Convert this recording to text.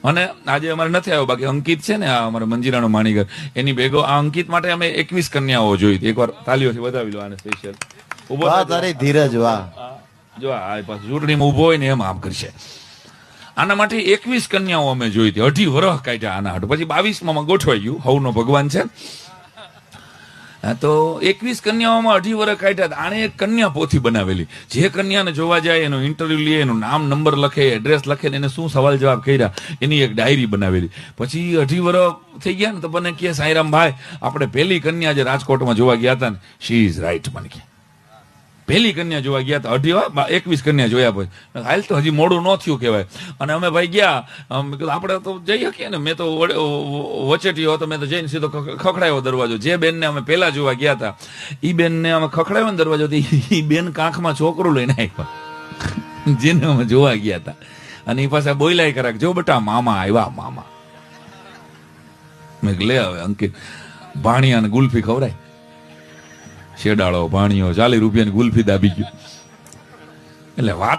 અને આજે અમારે નથી આવ્યો, બાકી અંકિત છે ને, આ અમારે મંજીરાનો માણીગર, એની ભેગો આ અંકિત માટે અમે 21 કન્યાઓ જોઈ હતી. એકવાર તાલીઓથી વધાવી લો આને સ્પેશિયલ. વાહ તારી ધીરજ, વાહ. જો આ પાછું ચૂંટણીમાં ઉભો હોય ને એમ આમ કરશે. આના માટે 21 કન્યાઓ અમે જોઈ હતી, 2.5 વર્ષ કાઢ્યા આના હાટુ. પછી 22માં ગોઠવાઈ ગયું, હવનો ભગવાન છે. તો 21 કન્યાઓમાં 2.5 વર્ષ કાઢ્યા. આણે એક કન્યા પોથી બનાવેલી. જે કન્યાને જોવા જાય એનો ઇન્ટરવ્યુ લે, એનું નામ નંબર લખે, એડ્રેસ લખે, એને શું સવાલ જવાબ કર્યા એની એક ડાયરી બનાવેલી. પછી 2.5 વર્ષ થઈ ગયા ને તો મને કહે, સાંઈરામ ભાઈ, આપણે પહેલી કન્યા જે રાજકોટમાં જોવા ગયા હતા ને, શી ઇઝ રાઈટ. મને કે પહેલી કન્યા જોવા ગયા હતા, 21 કન્યા જોયા. પછી હાલ તો હજી મોડું ન થયું કહેવાય. અને અમે ભાઈ ગયા, આપણે તો જઈ શકીએ ને. મેં તો વચેટીયો હતો, મેં તો જઈને સીધો ખખડાયો દરવાજો. જે બેનને અમે પહેલા જોવા ગયા હતા એ બેનને અમે ખખડાયો ને દરવાજો, એ બેન કાંખમાં છોકરું લઈને આવ્યા જેને અમે જોવા ગયા હતા. અને એ પાછા બોલાય કરાક, જો બેટા મામા આવ્યા, મામા. મેં લે હવે અંકિત, ભાણિયા ને ગુલ્ફી ખવડાય. શેડાળો ભાણિયો 40 રૂપિયાની ગુલ્ફી દાબી ગયો. એટલે વાત